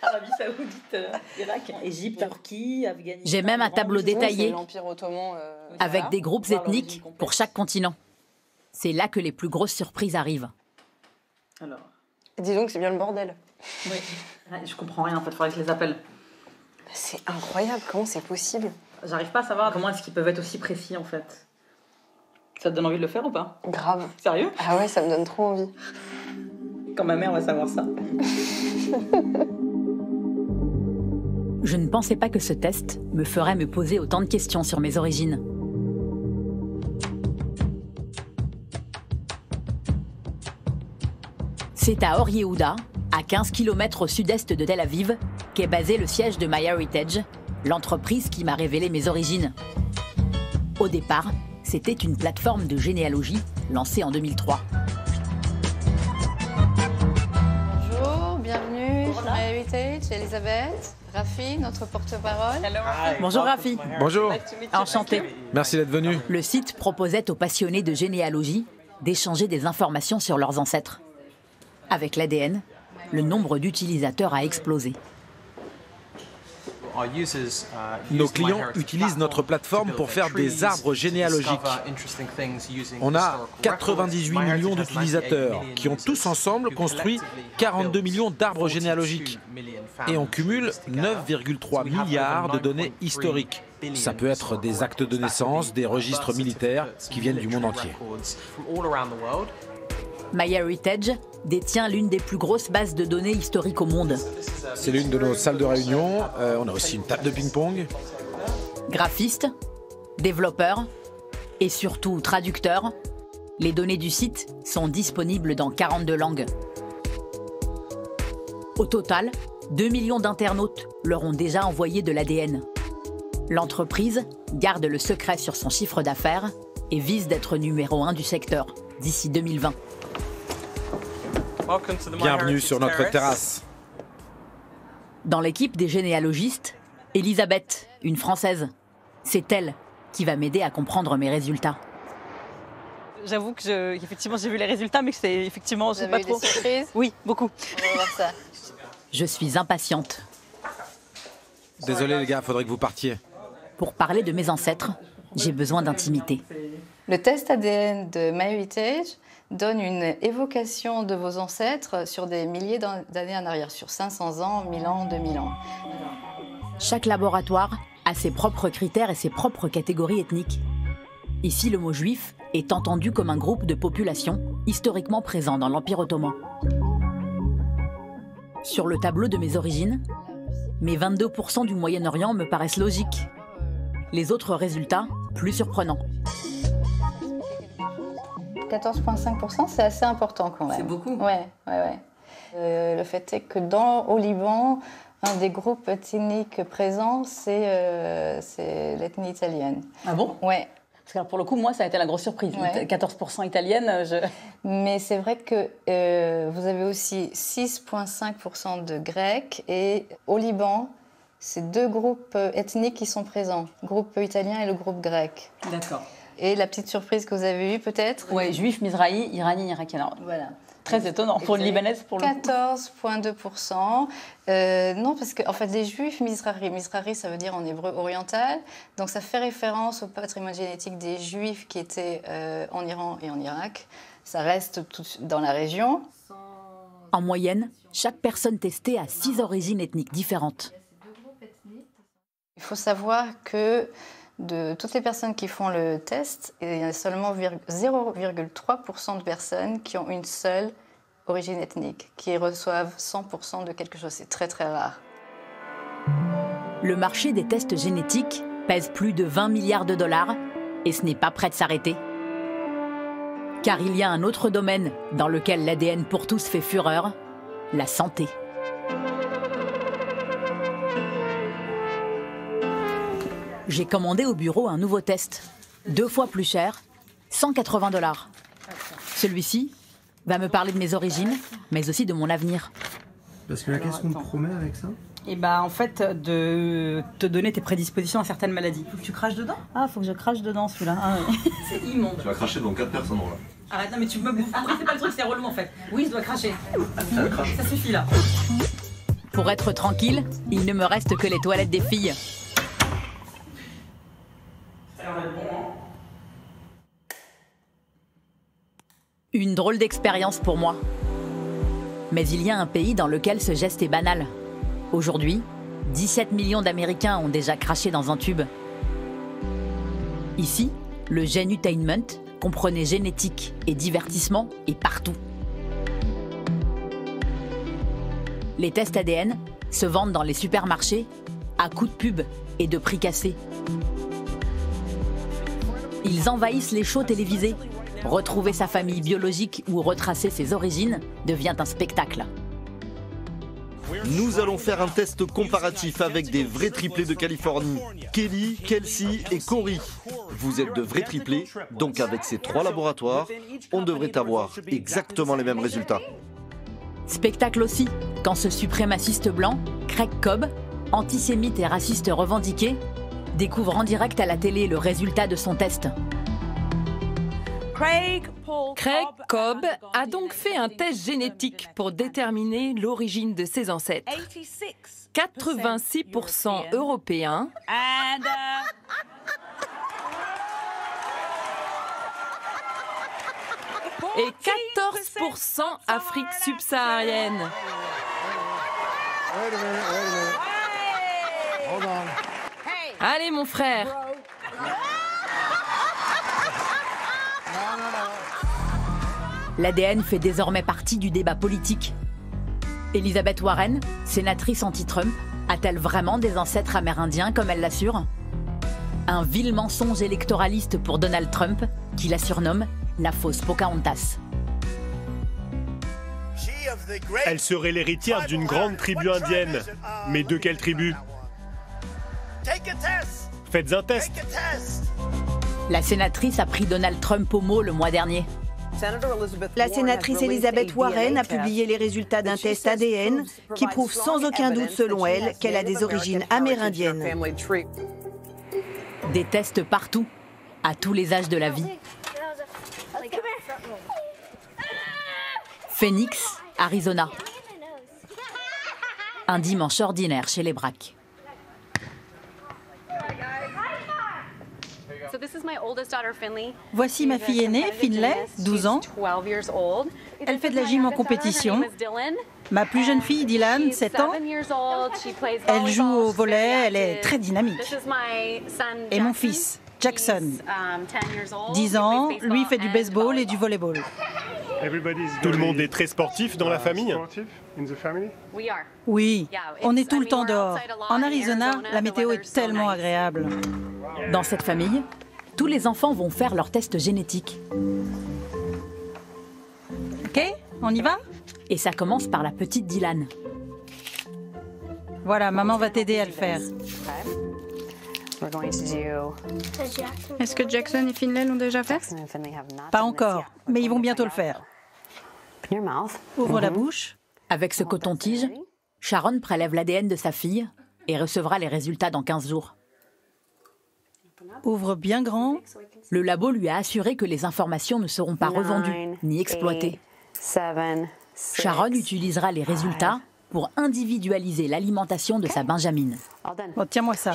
Arabie Saoudite, Irak, Égypte, Turquie, Afghanistan. J'ai même un tableau détaillé l'Empire ottoman. avec Voilà. des groupes ethniques pour chaque continent. C'est là que les plus grosses surprises arrivent. Alors. Dis donc, c'est bien le bordel. Oui. Je comprends rien en fait, faudrait que je les appelle. C'est incroyable, comment c'est possible? J'arrive pas à savoir comment est-ce qu'ils peuvent être aussi précis en fait. Ça te donne envie de le faire ou pas? Grave. Sérieux? Ah ouais, ça me donne trop envie. Quand ma mère va savoir ça. Je ne pensais pas que ce test me ferait me poser autant de questions sur mes origines. C'est à Or Yehuda, à 15 km au sud-est de Tel Aviv, qu'est basé le siège de MyHeritage, l'entreprise qui m'a révélé mes origines. Au départ, c'était une plateforme de généalogie lancée en 2003. Bonjour, bienvenue chez MyHeritage, Elisabeth, Rafi, notre porte-parole. Bonjour Rafi. Bonjour. Enchantée. Merci d'être venu. Le site proposait aux passionnés de généalogie d'échanger des informations sur leurs ancêtres. Avec l'ADN, le nombre d'utilisateurs a explosé. Nos clients utilisent notre plateforme pour faire des arbres généalogiques. On a 98 millions d'utilisateurs qui ont tous ensemble construit 42 millions d'arbres généalogiques. Et on cumule 9,3 milliards de données historiques. Ça peut être des actes de naissance, des registres militaires qui viennent du monde entier. MyHeritage détient l'une des plus grosses bases de données historiques au monde. C'est l'une de nos salles de réunion. On a aussi une table de ping-pong. Graphistes, développeurs et surtout traducteurs, les données du site sont disponibles dans 42 langues. Au total, 2 millions d'internautes leur ont déjà envoyé de l'ADN. L'entreprise garde le secret sur son chiffre d'affaires et vise d'être numéro 1 du secteur d'ici 2020. Bienvenue sur notre terrasse. Dans l'équipe des généalogistes, Elisabeth, une Française. C'est elle qui va m'aider à comprendre mes résultats. J'avoue que effectivement j'ai vu les résultats, mais que c'est effectivement Vous avez eu des surprises? Oui, beaucoup. On va voir ça. Je suis impatiente. Désolé les gars, faudrait que vous partiez. Pour parler de mes ancêtres, j'ai besoin d'intimité. Le test ADN de MyHeritage donne une évocation de vos ancêtres sur des milliers d'années en arrière, sur 500 ans, 1000 ans, 2000 ans. Chaque laboratoire a ses propres critères et ses propres catégories ethniques. Ici, le mot juif est entendu comme un groupe de population historiquement présent dans l'Empire ottoman. Sur le tableau de mes origines, mes 22% du Moyen-Orient me paraissent logiques. Les autres résultats, plus surprenants. 14,5%, c'est assez important quand même. C'est beaucoup. Ouais. Le fait est que au Liban, un des groupes ethniques présents, c'est l'ethnie italienne. Ah bon? Ouais. Parce que alors, pour le coup, moi, ça a été la grosse surprise. Ouais. 14% italienne, Mais c'est vrai que vous avez aussi 6,5% de Grecs et au Liban, c'est deux groupes ethniques qui sont présents, le groupe italien et le groupe grec. D'accord. Et la petite surprise que vous avez eue peut-être? Ouais, juif, mizrahi, iranien, irakien. Voilà. Très étonnant pour une libanaise pour le coup. 14,2%. Non, parce que en fait, les juifs, Mizrahi, ça veut dire en hébreu oriental. Donc ça fait référence au patrimoine génétique des juifs qui étaient en Iran et en Irak. Ça reste dans la région. En moyenne, chaque personne testée a 6 origines ethniques différentes. Il faut savoir que de toutes les personnes qui font le test, il y a seulement 0,3% de personnes qui ont une seule origine ethnique, qui reçoivent 100% de quelque chose. C'est très très rare. Le marché des tests génétiques pèse plus de 20 milliards de dollars et ce n'est pas prêt de s'arrêter. Car il y a un autre domaine dans lequel l'ADN pour tous fait fureur, la santé. J'ai commandé au bureau un nouveau test, 2 fois plus cher, 180 $. Celui-ci va me parler de mes origines, mais aussi de mon avenir. Parce que là, qu'est-ce qu'on te promet avec ça? Et bah en fait de te donner tes prédispositions à certaines maladies. Faut que tu craches dedans? Ah, faut que je crache dedans celui-là. Ah, oui. C'est immonde. Tu vas cracher devant 4 personnes là. Arrête, non mais tu me bouffes. Après c'est pas le truc, c'est relou en fait. Oui, je dois cracher. Ça suffit là. Pour être tranquille, il ne me reste que les toilettes des filles. Une drôle d'expérience pour moi. Mais il y a un pays dans lequel ce geste est banal. Aujourd'hui, 17 millions d'Américains ont déjà craché dans un tube. Ici, le genutainment comprenait génétique et divertissement et partout. Les tests ADN se vendent dans les supermarchés à coups de pub et de prix cassés. Ils envahissent les shows télévisés. Retrouver sa famille biologique ou retracer ses origines devient un spectacle. Nous allons faire un test comparatif avec des vrais triplés de Californie. Kelly, Kelsey et Corey. Vous êtes de vrais triplés, donc avec ces 3 laboratoires, on devrait avoir exactement les mêmes résultats. Spectacle aussi, quand ce suprémaciste blanc, Craig Cobb, antisémite et raciste revendiqué, découvre en direct à la télé le résultat de son test. Craig Cobb a donc fait un test génétique pour déterminer l'origine de ses ancêtres. 86% européens et 14% Afrique subsaharienne. Allez mon frère. L'ADN fait désormais partie du débat politique. Elizabeth Warren, sénatrice anti-Trump, a-t-elle vraiment des ancêtres amérindiens comme elle l'assure? Un vil mensonge électoraliste pour Donald Trump, qui la surnomme la fausse Pocahontas. Elle serait l'héritière d'une grande tribu indienne. Mais de quelle tribu? Faites un test. La sénatrice a pris Donald Trump au mot le mois dernier. La sénatrice Elizabeth Warren a publié les résultats d'un test ADN qui prouve sans aucun doute, selon elle, qu'elle a des origines amérindiennes. Des tests partout, à tous les âges de la vie. Phoenix, Arizona. Un dimanche ordinaire chez les Braque. Voici ma fille aînée, Finlay, 12 ans. Elle fait de la gym en compétition. Ma plus jeune fille, Dylan, 7 ans. Elle joue au volley, elle est très dynamique. Et mon fils, Jackson, 10 ans, lui fait du baseball et du volleyball. Tout le monde est très sportif dans la famille? Oui, on est tout le temps dehors. En Arizona, la météo est tellement agréable. Dans cette famille, tous les enfants vont faire leur test génétique. Ok, on y va? Et ça commence par la petite Dylan. Voilà, maman va t'aider à le faire. Est-ce que Jackson et Finlay l'ont déjà fait? Pas encore, mais ils vont bientôt le faire. Ouvre la bouche. Avec ce coton-tige, Sharon prélève l'ADN de sa fille et recevra les résultats dans 15 jours. Ouvre bien grand. Le labo lui a assuré que les informations ne seront pas revendues ni exploitées. Sharon utilisera les résultats pour individualiser l'alimentation de sa benjamine. Bon, tiens-moi ça.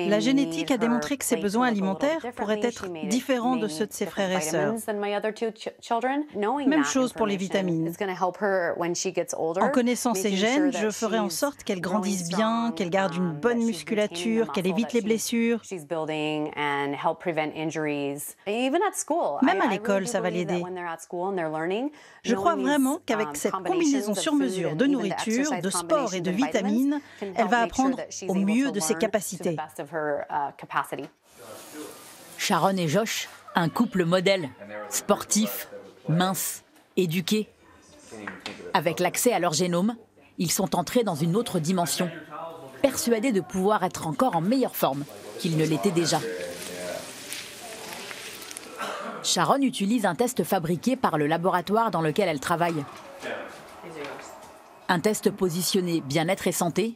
La génétique a démontré que ses besoins alimentaires pourraient être différents de ceux de ses frères et sœurs. Même chose pour les vitamines. En connaissant ses gènes, je ferai en sorte qu'elle grandisse bien, qu'elle garde une bonne musculature, qu'elle évite les blessures. Même à l'école, ça va l'aider. Je crois vraiment qu'avec cette combinaison sur mesure de nourriture, de sport et de vitamines, elle va apprendre au mieux de ses capacités. Sharon et Josh, un couple modèle, sportif, mince, éduqué. Avec l'accès à leur génome, Ils sont entrés dans une autre dimension, persuadés de pouvoir être encore en meilleure forme qu'ils ne l'étaient déjà. Sharon utilise un test fabriqué par le laboratoire dans lequel elle travaille. Un test positionné bien-être et santé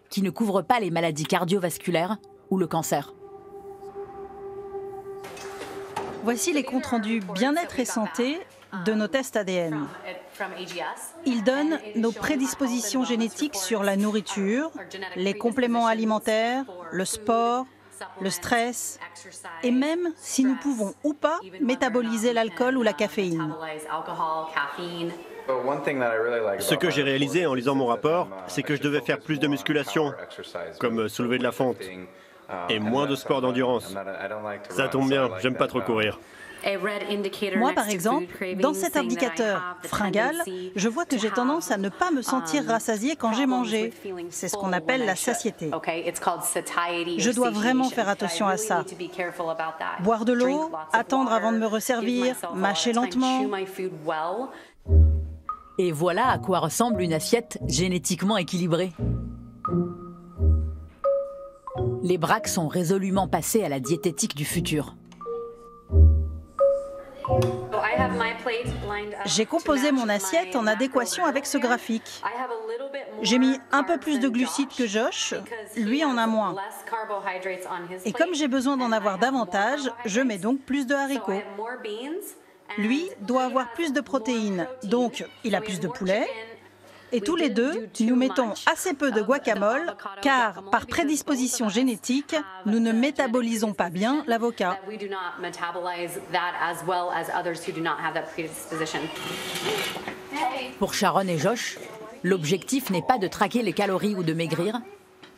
qui ne couvre pas les maladies cardiovasculaires ou le cancer. Voici les comptes rendus bien-être et santé de nos tests ADN. Ils donnent nos prédispositions génétiques sur la nourriture, les compléments alimentaires, le sport, le stress, et même si nous pouvons ou pas métaboliser l'alcool ou la caféine. Ce que j'ai réalisé en lisant mon rapport, c'est que je devais faire plus de musculation, comme soulever de la fonte, et moins de sport d'endurance. Ça tombe bien, j'aime pas trop courir. Moi, par exemple, dans cet indicateur fringale, je vois que j'ai tendance à ne pas me sentir rassasiée quand j'ai mangé. C'est ce qu'on appelle la satiété. Je dois vraiment faire attention à ça. Boire de l'eau, attendre avant de me resservir, mâcher lentement. Et voilà à quoi ressemble une assiette génétiquement équilibrée. Les Braque sont résolument passés à la diététique du futur. J'ai composé mon assiette en adéquation avec ce graphique. J'ai mis un peu plus de glucides que Josh, lui en a moins. Et comme j'ai besoin d'en avoir davantage, je mets donc plus de haricots. Lui doit avoir plus de protéines, donc il a plus de poulet. Et tous les deux, nous mettons assez peu de guacamole, car par prédisposition génétique, nous ne métabolisons pas bien l'avocat. Pour Sharon et Josh, l'objectif n'est pas de traquer les calories ou de maigrir,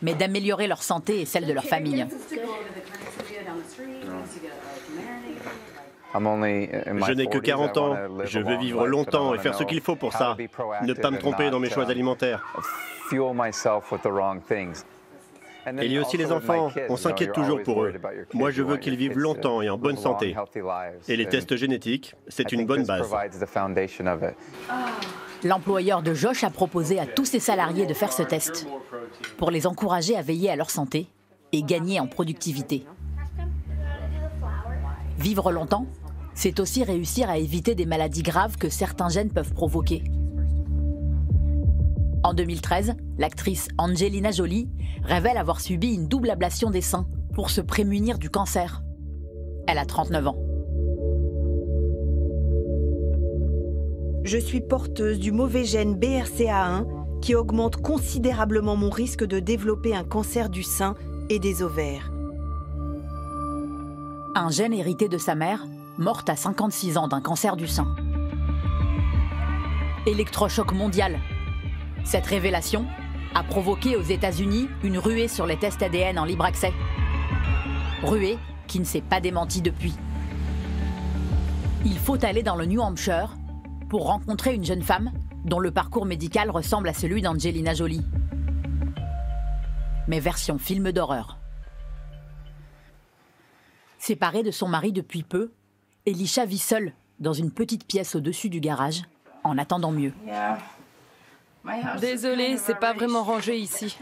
mais d'améliorer leur santé et celle de leur famille. Je n'ai que 40 ans, je veux vivre longtemps et faire ce qu'il faut pour ça, ne pas me tromper dans mes choix alimentaires. Il y a aussi les enfants, on s'inquiète toujours pour eux. Moi, je veux qu'ils vivent longtemps et en bonne santé. Et les tests génétiques, c'est une bonne base. L'employeur de Josh a proposé à tous ses salariés de faire ce test, pour les encourager à veiller à leur santé et gagner en productivité. Vivre longtemps, c'est aussi réussir à éviter des maladies graves que certains gènes peuvent provoquer. En 2013, l'actrice Angelina Jolie révèle avoir subi une double ablation des seins pour se prémunir du cancer. Elle a 39 ans. Je suis porteuse du mauvais gène BRCA1 qui augmente considérablement mon risque de développer un cancer du sein et des ovaires. Un gène hérité de sa mère, morte à 56 ans d'un cancer du sein. Électrochoc mondial. Cette révélation a provoqué aux États-Unis une ruée sur les tests ADN en libre accès. Ruée qui ne s'est pas démentie depuis. Il faut aller dans le New Hampshire pour rencontrer une jeune femme dont le parcours médical ressemble à celui d'Angelina Jolie. Mais version film d'horreur. Séparée de son mari depuis peu, Elisha vit seule dans une petite pièce au-dessus du garage, en attendant mieux. Désolée, c'est pas vraiment rangé ici.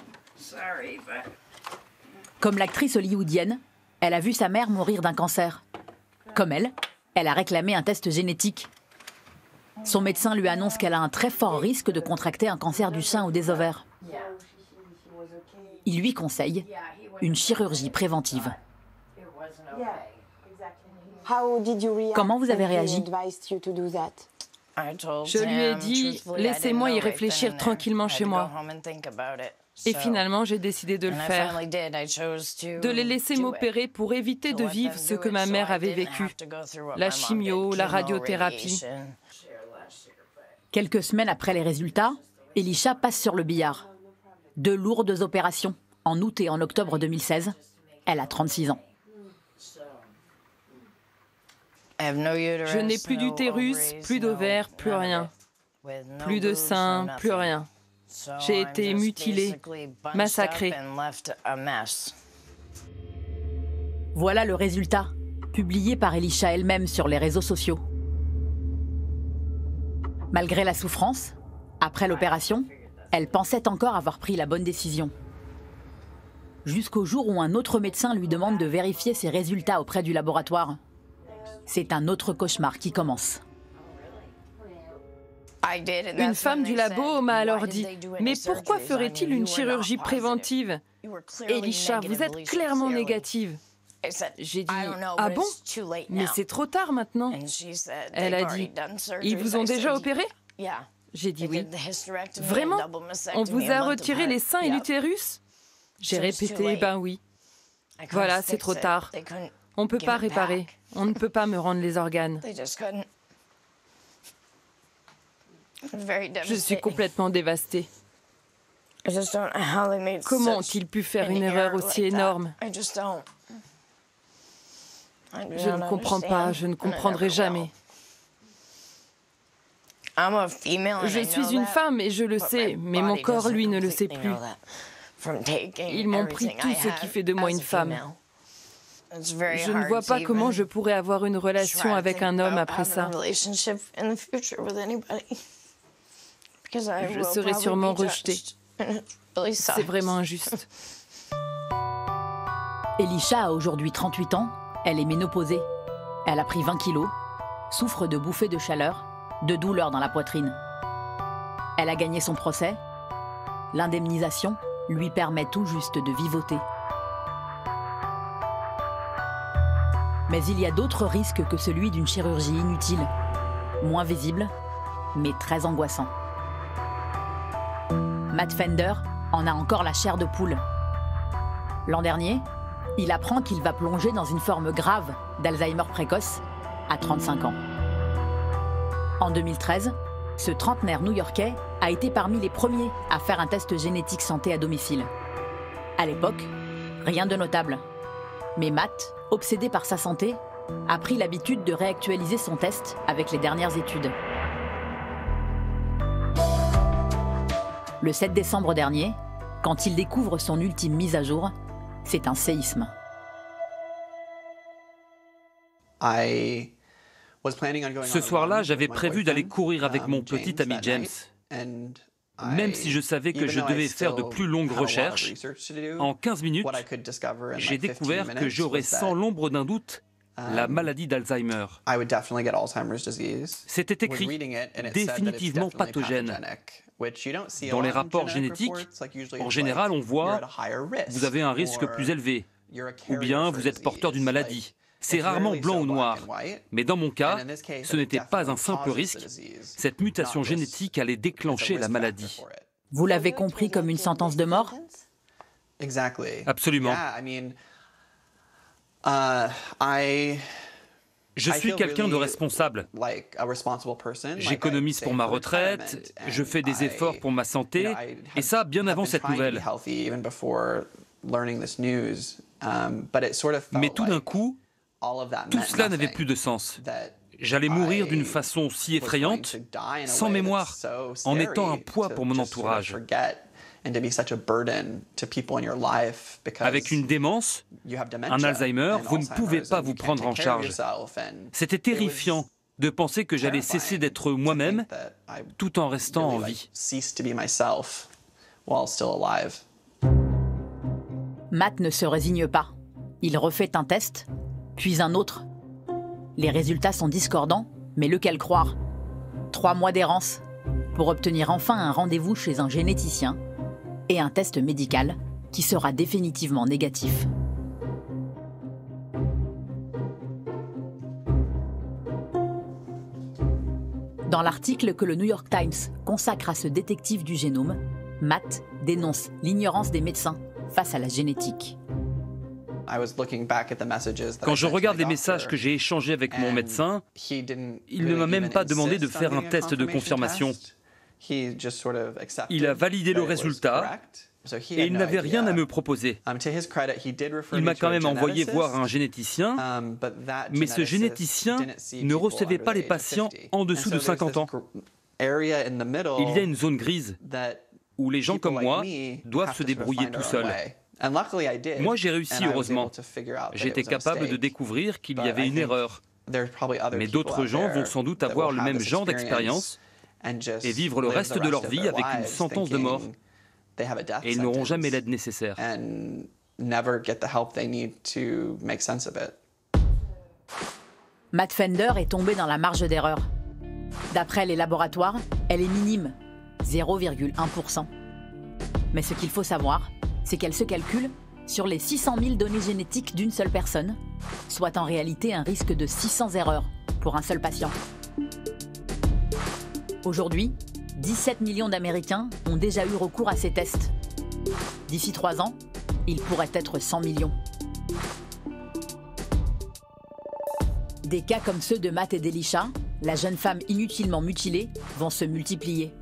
Comme l'actrice hollywoodienne, elle a vu sa mère mourir d'un cancer. Comme elle a réclamé un test génétique. Son médecin lui annonce qu'elle a un très fort risque de contracter un cancer du sein ou des ovaires. Il lui conseille une chirurgie préventive. Comment vous avez réagi ? Je lui ai dit, laissez-moi y réfléchir tranquillement chez moi. Et finalement, j'ai décidé de le faire. De les laisser m'opérer pour éviter de vivre ce que ma mère avait vécu. La chimio, la radiothérapie. Quelques semaines après les résultats, Elisha passe sur le billard. 2 lourdes opérations, en août et en octobre 2016. Elle a 36 ans. Je n'ai plus d'utérus, plus d'ovaires, plus rien. Plus de seins, plus rien. J'ai été mutilée, massacrée. Voilà le résultat, publié par Elisha elle-même sur les réseaux sociaux. Malgré la souffrance, après l'opération, Elle pensait encore avoir pris la bonne décision. Jusqu'au jour où un autre médecin lui demande de vérifier ses résultats auprès du laboratoire. C'est un autre cauchemar qui commence. Une femme du labo m'a alors dit « Mais pourquoi ferait-il une chirurgie préventive ? Elisha, vous êtes clairement négative. » J'ai dit « Ah bon ? Mais c'est trop tard maintenant. » Elle a dit « Ils vous ont déjà opéré ?» J'ai dit « Oui. »« Vraiment ? On vous a retiré les seins et l'utérus ?» J'ai répété « Ben oui. » Voilà, c'est trop tard. On ne peut pas réparer. On ne peut pas me rendre les organes. Je suis complètement dévastée. Comment ont-ils pu faire une erreur aussi énorme? Je ne comprends pas, je ne comprendrai jamais. Je suis une femme et je le sais, mais mon corps, lui, ne le sait plus. Ils m'ont pris tout ce qui fait de moi une femme. Je ne vois pas comment je pourrais avoir une relation avec un homme après ça. Je serai sûrement rejetée. C'est vraiment injuste. Elisha a aujourd'hui 38 ans, elle est ménopausée. Elle a pris 20 kilos, souffre de bouffées de chaleur, de douleurs dans la poitrine. Elle a gagné son procès. L'indemnisation lui permet tout juste de vivoter. Mais il y a d'autres risques que celui d'une chirurgie inutile, moins visible, mais très angoissant. Matt Fender en a encore la chair de poule. L'an dernier, il apprend qu'il va plonger dans une forme grave d'Alzheimer précoce à 35 ans. En 2013, ce trentenaire new-yorkais a été parmi les premiers à faire un test génétique santé à domicile. À l'époque, rien de notable. Mais Matt, obsédé par sa santé, a pris l'habitude de réactualiser son test avec les dernières études. Le 7 décembre dernier, quand il découvre son ultime mise à jour, c'est un séisme. Ce soir-là, j'avais prévu d'aller courir avec mon petit ami James. Même si je savais que je devais faire de plus longues recherches, en 15 minutes, j'ai découvert que j'aurais sans l'ombre d'un doute la maladie d'Alzheimer. C'était écrit « définitivement pathogène ». Dans les rapports génétiques, en général, on voit « vous avez un risque plus élevé » ou bien « vous êtes porteur d'une maladie ». C'est rarement blanc ou noir. Mais dans mon cas, ce n'était pas un simple risque. Cette mutation génétique allait déclencher la maladie. Vous l'avez compris comme une sentence de mort? Absolument. Je suis quelqu'un de responsable. J'économise pour ma retraite, je fais des efforts pour ma santé, et ça bien avant cette nouvelle. Mais tout d'un coup, tout cela n'avait plus de sens. J'allais mourir d'une façon si effrayante, sans mémoire, en étant un poids pour mon entourage. Avec une démence, un Alzheimer, vous ne pouvez pas vous prendre en charge. C'était terrifiant de penser que j'allais cesser d'être moi-même tout en restant en vie. Matt ne se résigne pas. Il refait un test, puis un autre. Les résultats sont discordants, mais lequel croire? 3 mois d'errance pour obtenir enfin un rendez-vous chez un généticien et un test médical qui sera définitivement négatif. Dans l'article que le New York Times consacre à ce détective du génome, Matt dénonce l'ignorance des médecins face à la génétique. Quand je regarde les messages que j'ai échangés avec mon médecin, il ne m'a même pas demandé de faire un test de confirmation. Il a validé le résultat et il n'avait rien à me proposer. Il m'a quand même envoyé voir un généticien, mais ce généticien ne recevait pas les patients en dessous de 50 ans. Il y a une zone grise où les gens comme moi doivent se débrouiller tout seuls. Moi, j'ai réussi, heureusement. J'étais capable de découvrir qu'il y avait une erreur. Mais d'autres gens vont sans doute avoir le même genre d'expérience et vivre le reste de leur vie avec une sentence de mort. Et ils n'auront jamais l'aide nécessaire. Matt Fender est tombé dans la marge d'erreur. D'après les laboratoires, elle est minime, 0,1%. Mais ce qu'il faut savoir, c'est qu'elle se calcule sur les 600 000 données génétiques d'une seule personne, soit en réalité un risque de 600 erreurs pour un seul patient. Aujourd'hui, 17 millions d'Américains ont déjà eu recours à ces tests. D'ici 3 ans, ils pourraient être 100 millions. Des cas comme ceux de Matt et d'Elisha, la jeune femme inutilement mutilée, vont se multiplier.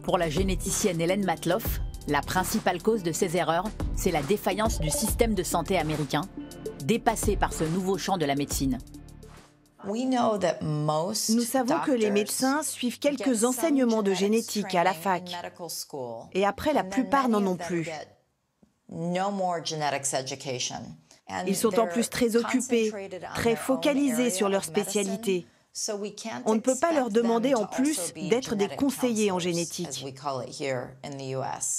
Pour la généticienne Hélène Matloff, la principale cause de ces erreurs, c'est la défaillance du système de santé américain, dépassé par ce nouveau champ de la médecine. Nous savons que les médecins suivent quelques enseignements de génétique à la fac. Et après, la plupart n'en ont plus. Ils sont en plus très occupés, très focalisés sur leur spécialité. On ne peut pas leur demander en plus d'être des conseillers en génétique.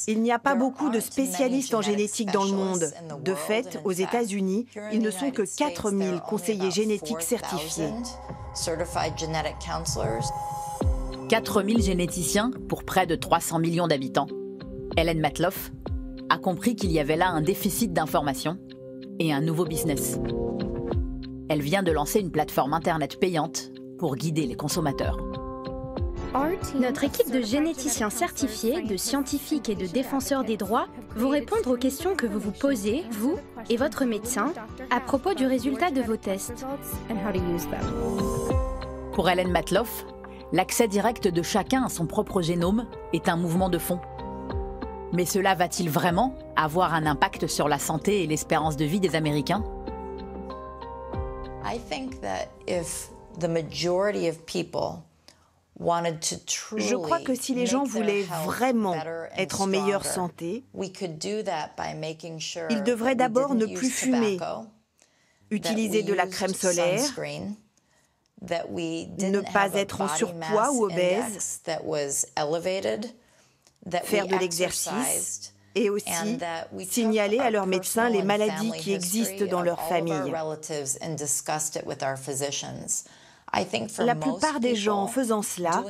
Il n'y a pas beaucoup de spécialistes en génétique dans le monde. De fait, aux États-Unis, ils ne sont que 4000 conseillers génétiques certifiés. 4000 généticiens pour près de 300 millions d'habitants. Hélène Matloff a compris qu'il y avait là un déficit d'information et un nouveau business. Elle vient de lancer une plateforme internet payante pour guider les consommateurs. Notre équipe de généticiens certifiés, de scientifiques et de défenseurs des droits vont répondre aux questions que vous vous posez, vous et votre médecin, à propos du résultat de vos tests. Pour Hélène Matloff, l'accès direct de chacun à son propre génome est un mouvement de fond. Mais cela va-t-il vraiment avoir un impact sur la santé et l'espérance de vie des Américains ? Je crois que si les gens voulaient vraiment être en meilleure santé, ils devraient d'abord ne plus fumer, utiliser de la crème solaire, ne pas être en surpoids ou obèse, faire de l'exercice et aussi signaler à leur médecin les maladies qui existent dans leur famille. La plupart des gens, en faisant cela,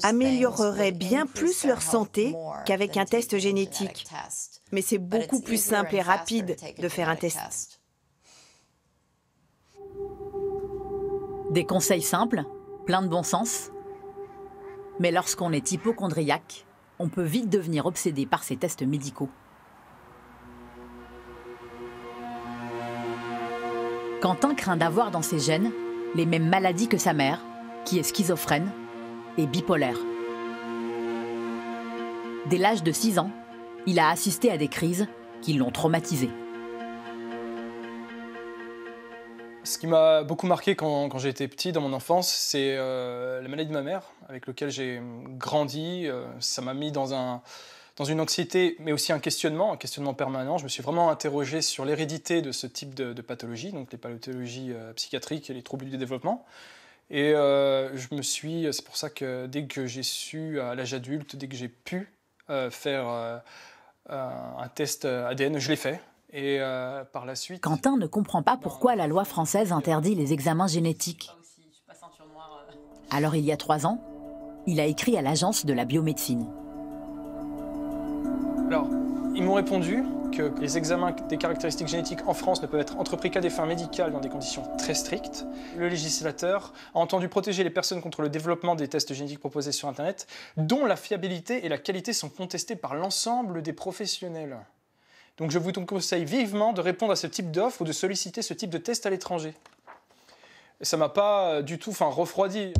amélioreraient bien plus leur santé qu'avec un test génétique. Mais c'est beaucoup plus simple et rapide de faire un test. Des conseils simples, pleins de bon sens. Mais lorsqu'on est hypocondriaque, on peut vite devenir obsédé par ces tests médicaux. Quentin craint d'avoir dans ses gènes les mêmes maladies que sa mère, qui est schizophrène et bipolaire. Dès l'âge de 6 ans, il a assisté à des crises qui l'ont traumatisé. Ce qui m'a beaucoup marqué quand j'étais petit, dans mon enfance, c'est la maladie de ma mère, avec laquelle j'ai grandi. Ça m'a mis dans une anxiété, mais aussi un questionnement permanent. Je me suis vraiment interrogé sur l'hérédité de ce type de pathologie, donc les pathologies psychiatriques et les troubles du développement. Et c'est pour ça que dès que j'ai su, à l'âge adulte, dès que j'ai pu faire un test ADN, je l'ai fait. Et par la suite... Quentin ne comprend pas pourquoi la loi française interdit les examens génétiques. Alors il y a 3 ans, il a écrit à l'Agence de la biomédecine. Alors, ils m'ont répondu que les examens des caractéristiques génétiques en France ne peuvent être entrepris qu'à des fins médicales dans des conditions très strictes. Le législateur a entendu protéger les personnes contre le développement des tests génétiques proposés sur Internet, dont la fiabilité et la qualité sont contestées par l'ensemble des professionnels. Donc je vous conseille vivement de répondre à ce type d'offre ou de solliciter ce type de test à l'étranger. Et ça ne m'a pas du tout refroidi.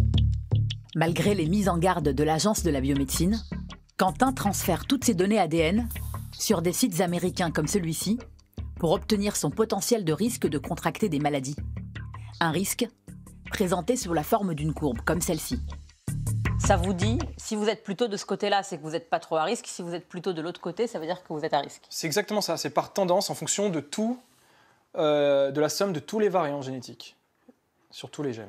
Malgré les mises en garde de l'Agence de la biomédecine, Quentin transfère toutes ses données ADN sur des sites américains comme celui-ci pour obtenir son potentiel de risque de contracter des maladies. Un risque présenté sous la forme d'une courbe, comme celle-ci. Ça vous dit, si vous êtes plutôt de ce côté-là, c'est que vous n'êtes pas trop à risque. Si vous êtes plutôt de l'autre côté, ça veut dire que vous êtes à risque. C'est exactement ça. C'est par tendance en fonction de tout, de la somme de tous les variants génétiques, sur tous les gènes.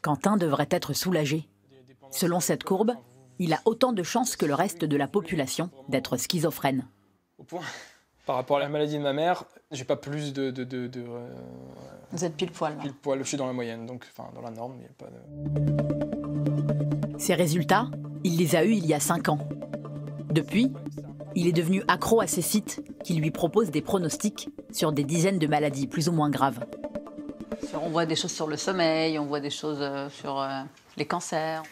Quentin devrait être soulagé. Selon cette courbe, il a autant de chances que le reste de la population d'être schizophrène. Par rapport à la maladie de ma mère, j'ai pas plus de Vous êtes pile poil. Pile poil, je suis dans la moyenne, donc enfin dans la norme, il n'y a pas de... Ces résultats, il les a eus il y a 5 ans. Depuis, il est devenu accro à ces sites qui lui proposent des pronostics sur des dizaines de maladies plus ou moins graves. On voit des choses sur le sommeil, on voit des choses sur les cancers.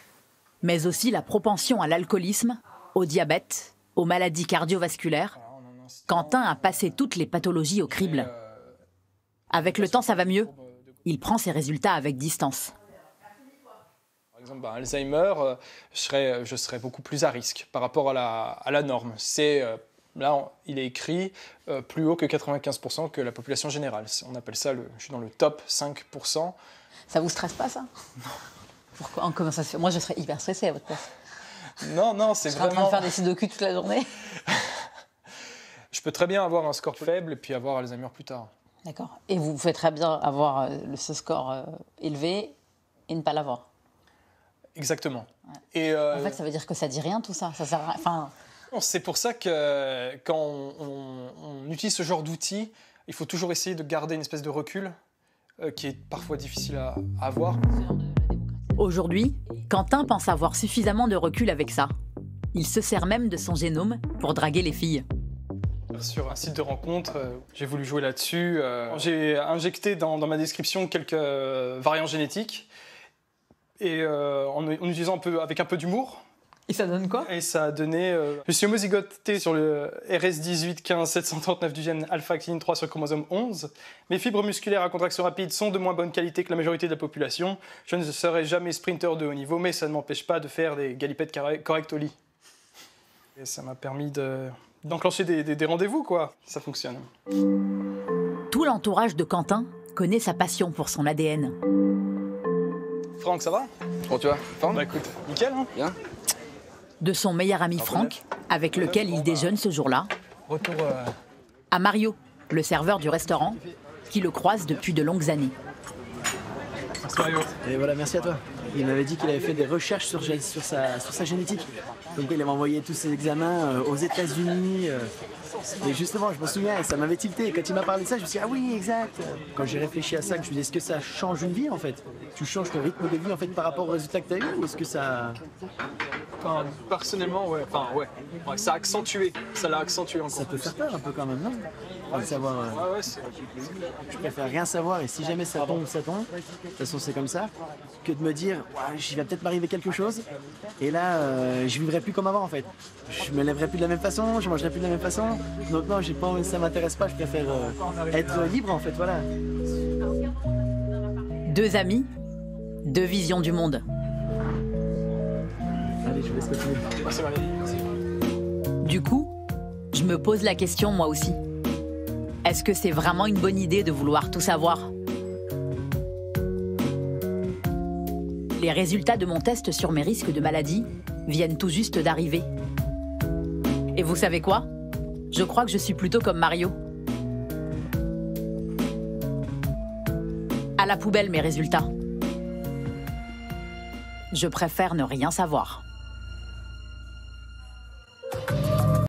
Mais aussi la propension à l'alcoolisme, au diabète, aux maladies cardiovasculaires. Quentin a passé toutes les pathologies au crible. Avec le temps, ça va mieux. Il prend ses résultats avec distance. Par exemple, Alzheimer, je serais beaucoup plus à risque par rapport à la norme. Là, il est écrit plus haut que 95% que la population générale. On appelle ça, je suis dans le top 5%. Ça vous stresse pas, ça? Non. Pourquoi? Comment ça se fait? Moi, je serais hyper stressée à votre place. Non, c'est vraiment... Je serais en train de faire des sudoku toute la journée. Je peux très bien avoir un score faible et puis avoir Alzheimer plus tard. D'accord. Et vous pouvez très bien avoir ce score élevé et ne pas l'avoir. Exactement. Ouais. Et en fait, ça veut dire que ça dit rien, tout ça. Ça sert à rien. Enfin... C'est pour ça que quand on utilise ce genre d'outils, il faut toujours essayer de garder une espèce de recul qui est parfois difficile à avoir. Aujourd'hui, Quentin pense avoir suffisamment de recul avec ça. Il se sert même de son génome pour draguer les filles. Sur un site de rencontre, j'ai voulu jouer là-dessus. J'ai injecté dans ma description quelques variants génétiques et en utilisant avec un peu d'humour. Et ça donne quoi? Et ça a donné... je suis homozygoté sur le RS18-15-739 du gène alpha-actinine 3 sur le chromosome 11. Mes fibres musculaires à contraction rapide sont de moins bonne qualité que la majorité de la population. Je ne serai jamais sprinter de haut niveau, mais ça ne m'empêche pas de faire des galipettes correctes au lit. Et ça m'a permis d'enclencher des rendez-vous, quoi. Ça fonctionne. Tout l'entourage de Quentin connaît sa passion pour son ADN. Franck, ça va? Comment tu vas? Bah écoute, nickel, hein? Bien. De son meilleur ami Franck, avec lequel il déjeune ce jour-là, à Mario, le serveur du restaurant, qui le croise depuis de longues années. Merci Mario. Et voilà, merci à toi. Il m'avait dit qu'il avait fait des recherches sur sa génétique. Donc il avait envoyé tous ses examens aux États-Unis. Et justement, je me souviens, ça m'avait tilté. Quand il m'a parlé de ça, je me suis dit, ah oui, exact. Quand j'ai réfléchi à ça, je me suis dit, est-ce que ça change une vie en fait? Tu changes ton rythme de vie en fait par rapport aux résultats que tu as eu, ou est-ce que ça... Enfin, personnellement, ouais. Enfin, ouais. Ça a accentué. Ça l'a accentué encore. Ça peut faire peur un peu quand même, non? De savoir, ouais, je préfère rien savoir et si jamais ça tombe, ça tombe. De toute façon, c'est comme ça. Que de me dire, ouais, il va peut-être m'arriver quelque chose. Et là, je vivrai plus comme avant en fait. Je me lèverai plus de la même façon, je mangerai plus de la même façon. Donc non, j'ai pas envie, ça m'intéresse pas. Je préfère être libre en fait, voilà. Deux amis, deux visions du monde. Allez, je vous laisse continuer. Merci Marie. Du coup, je me pose la question moi aussi. Est-ce que c'est vraiment une bonne idée de vouloir tout savoir? Les résultats de mon test sur mes risques de maladie viennent tout juste d'arriver. Et vous savez quoi? Je crois que je suis plutôt comme Mario. À la poubelle mes résultats. Je préfère ne rien savoir.